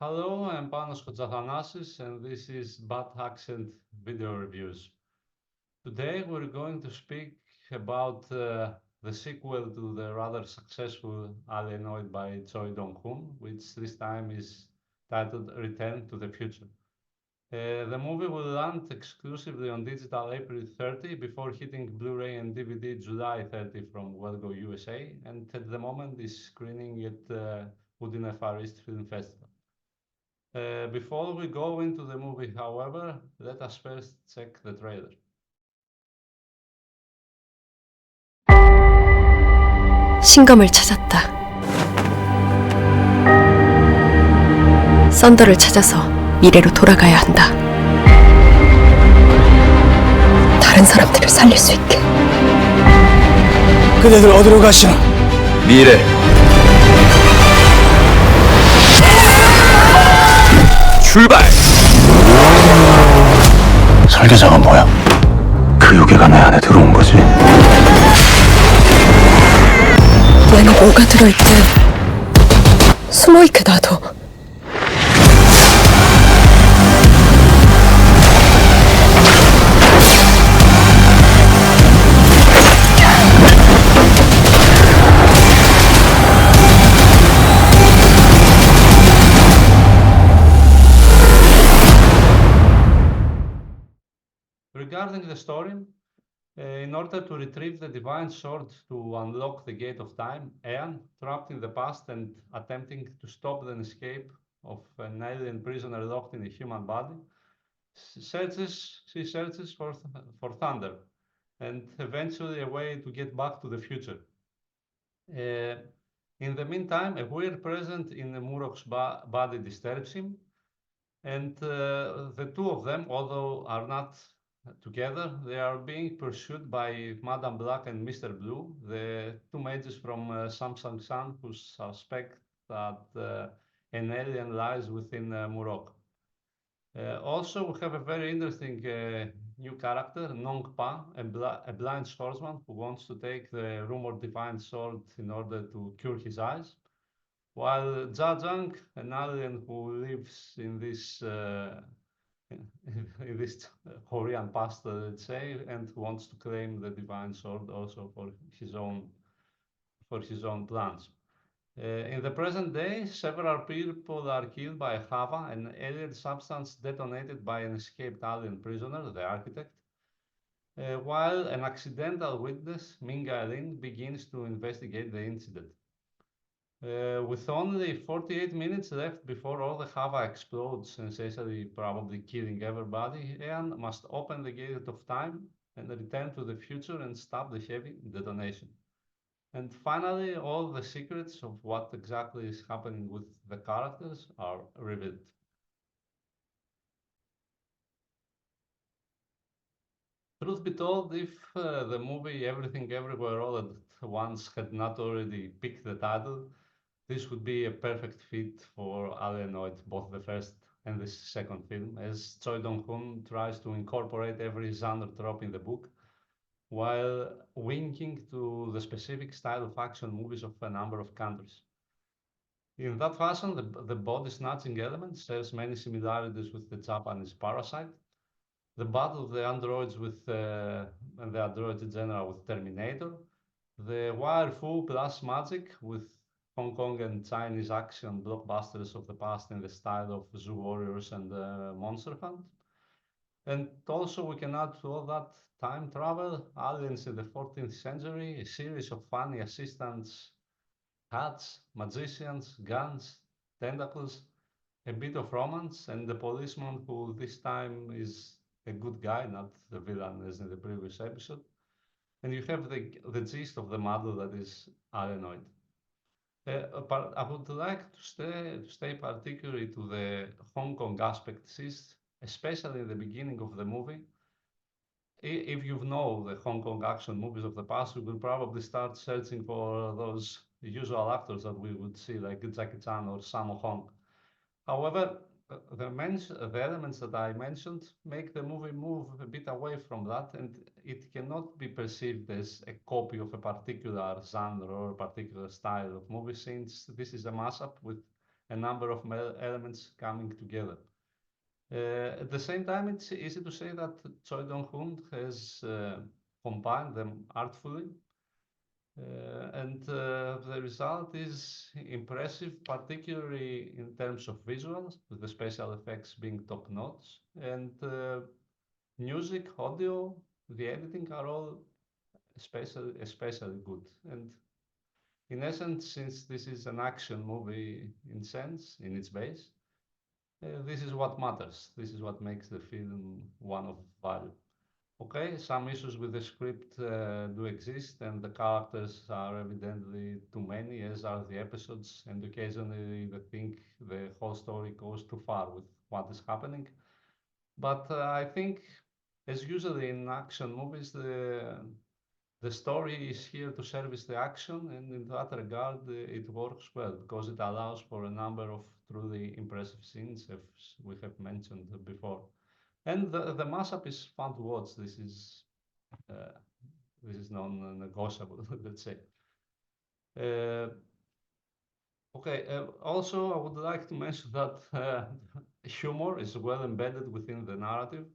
Hello, I'm Panos Kotzathanasis, and this is Bad Accent Video Reviews. Today we're going to speak about the sequel to the rather successful Alienoid by Choi Dong-hoon, which this time is titled Return to the Future. The movie will land exclusively on digital April 30 before hitting Blu-ray and DVD July 30 from Wellgo USA, and at the moment is screening at Udine FEFF Film Festival. Before we go into the movie, however, let us first check the trailer. 신검을 찾았다. 썬더를 찾아서 미래로 돌아가야 한다. 다른 사람들을 살릴 수 있게. 그대들 어디로 가시나? 미래. 출발! 설계자가 뭐야? 그 요괴가 내 안에 들어온 거지? 내 안에 뭐가 들어있든 숨어있게 놔둬. Regarding the story, in order to retrieve the divine sword to unlock the gate of time, Aeon, trapped in the past and attempting to stop the escape of an alien prisoner locked in a human body, she searches for thunder and eventually a way to get back to the future. In the meantime, a weird presence in Murok's body disturbs him, and the two of them, although are not together, they are being pursued by Madame Black and Mr. Blue, the two mages from Samsung Sun who suspect that an alien lies within Murok. Also, we have a very interesting new character, Nong Pa, a blind swordsman who wants to take the rumored divine sword in order to cure his eyes, while Jajang, an alien who lives in this Korean past, let's say, and wants to claim the divine sword also for his own plans. In the present day, several people are killed by Hava, an alien substance detonated by an escaped alien prisoner, the architect, while an accidental witness, Minga Lin, begins to investigate the incident. With only 48 minutes left before all the Hava explodes, essentially probably killing everybody, Aeon must open the gate of time and return to the future and stop the heavy detonation. And finally, all the secrets of what exactly is happening with the characters are revealed. Truth be told, if the movie Everything Everywhere All at Once had not already picked the title, this would be a perfect fit for Alienoid, both the first and the second film, as Choi Dong-hoon tries to incorporate every genre trope in the book, while winking to the specific style of action movies of a number of countries. In that fashion, the body-snatching element shares many similarities with the Japanese Parasite, the battle of the androids and the androids in general with Terminator, the wire fu plus magic with Hong Kong and Chinese action blockbusters of the past in the style of Zoo Warriors and Monster Hunt. And also we can add to all that time travel, aliens in the 14th century, a series of funny assistants, hats, magicians, guns, tentacles, a bit of romance, and the policeman who this time is a good guy, not the villain as in the previous episode. And you have the gist of the model that is Alienoid. I would like to stay particularly to the Hong Kong aspect, especially in the beginning of the movie. If you know the Hong Kong action movies of the past, you will probably start searching for those usual actors that we would see, like Jackie Chan or Sammo Hung. However, the elements that I mentioned make the movie move a bit away from that, and it cannot be perceived as a copy of a particular genre or a particular style of movie, since this is a mashup with a number of elements coming together. At the same time, it's easy to say that Choi Dong-hoon has combined them artfully, and the result is impressive, particularly in terms of visuals, with the special effects being top-notch, and music, audio, the editing are all especially good. And in essence, since this is an action movie in its base, this is what matters. This is what makes the film one of value. Okay, some issues with the script do exist, and the characters are evidently too many, as are the episodes, and occasionally they think the whole story goes too far with what is happening. But I think, as usually in action movies, the story is here to service the action, and in that regard, it works well because it allows for a number of truly impressive scenes, as we have mentioned before. And the mashup is fun to watch. This is non-negotiable, let's say. Okay. Also, I would like to mention that humor is well embedded within the narrative,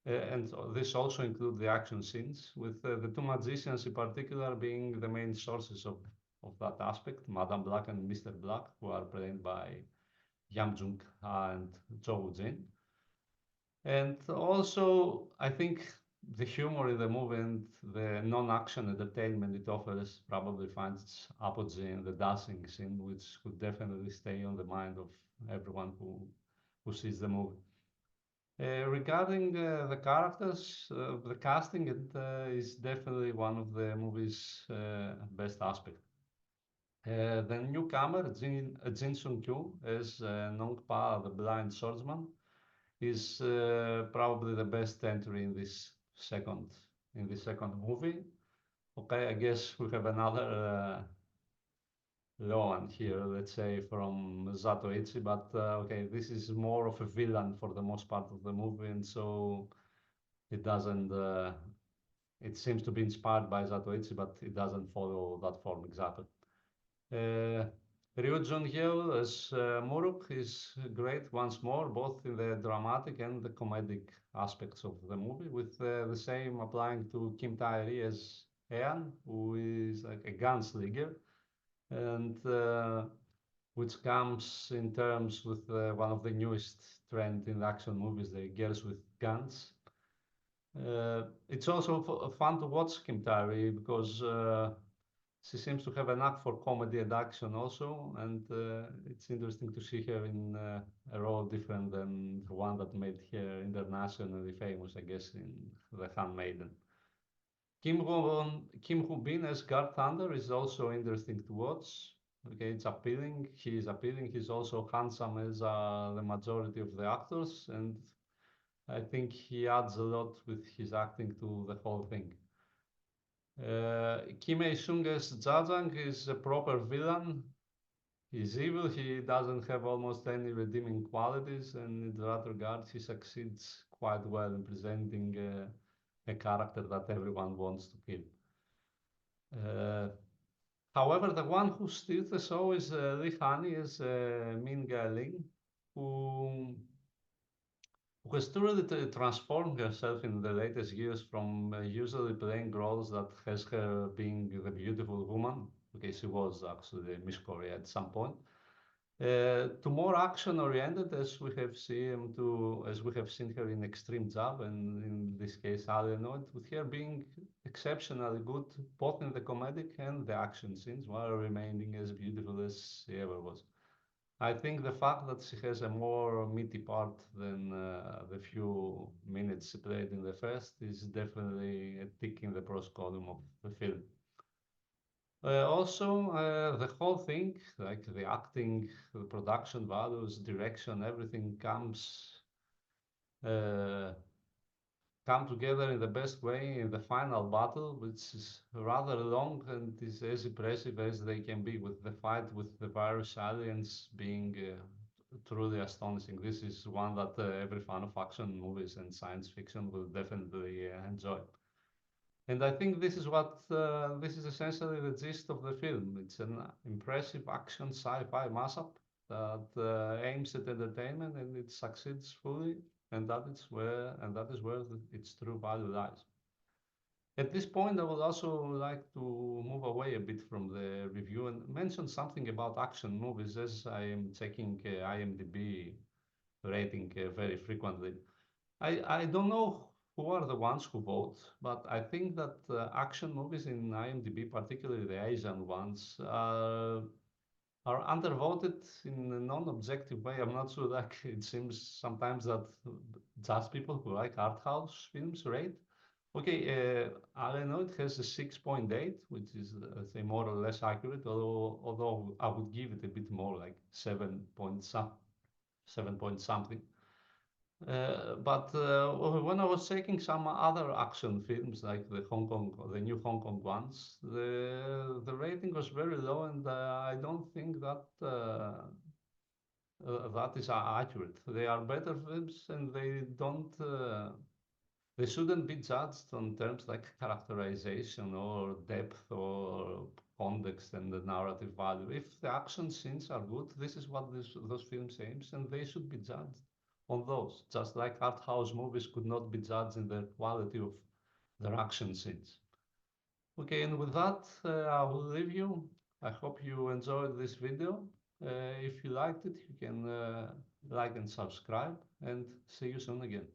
and this also includes the action scenes, with the two magicians in particular being the main sources of that aspect, Madame Black and Mr. Black, who are played by Yam Jung-ha and Cho Woo-jin. And also, I think the humor in the movie and the non-action entertainment it offers probably finds its apogee in the dancing scene, which could definitely stay on the mind of everyone who sees the movie. Regarding the characters, the casting is definitely one of the movie's best aspects. The newcomer, Jin Sung-kyu, as Nong-pa, the blind swordsman, is probably the best entry in this second movie. Okay, I guess we have another Loan here, let's say, from Zatoichi, but okay, this is more of a villain for the most part of the movie, and so it doesn't. It seems to be inspired by Zatoichi, but it doesn't follow that form exactly. Ryu Jung-hyeo as Muruk is great once more, both in the dramatic and the comedic aspects of the movie, with the same applying to Kim Tae-ri as Ean, who is like a gunslinger, and which comes in terms with one of the newest trend in action movies, the girls with guns. It's also fun to watch Kim Tae-ri because she seems to have a knack for comedy and action also, and it's interesting to see her in a role different than the one that made her internationally famous, I guess, in The Handmaiden. Kim Woo-bin as Guard Thunder is also interesting to watch. Okay, it's appealing. He is appealing. He's also handsome as the majority of the actors, and I think he adds a lot with his acting to the whole thing. Kim Hae-sung as Jajang is a proper villain. He's evil. He doesn't have almost any redeeming qualities, and in that regard, he succeeds quite well in presenting a character that everyone wants to kill. However, the one who steals the show is Lee Hani as Min Ga-ling, who has truly transformed herself in the latest years from usually playing roles that has her being the beautiful woman. Okay, she was actually Miss Korea at some point. To more action-oriented, as we have seen her in Extreme Job, and in this case Alienoid, with her being exceptionally good both in the comedic and the action scenes, while remaining as beautiful as she ever was. I think the fact that she has a more meaty part than the few minutes she played in the first is definitely a tick in the pros column of the film. Also, the whole thing, like the acting, the production values, direction, everything come together in the best way in the final battle, which is rather long and is as impressive as they can be, with the fight with the various aliens being truly astonishing. This is one that every fan of action movies and science fiction will definitely enjoy. And I think this is essentially the gist of the film. It's an impressive action sci-fi mashup that aims at entertainment and it succeeds fully, and that is where its true value lies. At this point, I would also like to move away a bit from the review and mention something about action movies, as I am checking IMDb rating very frequently. I don't know who are the ones who vote, but I think that action movies in IMDb, particularly the Asian ones, are undervoted in a non-objective way. I'm not sure, like it seems sometimes that just people who like art house films rate. Okay, Alienoid has a 6.8, which is, say, more or less accurate, although I would give it a bit more, like 7 point something. But when I was checking some other action films, like the new Hong Kong ones, the rating was very low, and I don't think that that is accurate. They are better films, and they shouldn't be judged on terms like characterization or depth or context and the narrative value. If the action scenes are good, this is what those films aims, and they should be judged on those, just like art house movies could not be judged in the quality of their action scenes. Okay, and with that, I will leave you. I hope you enjoyed this video. If you liked it, you can like and subscribe, and see you soon again.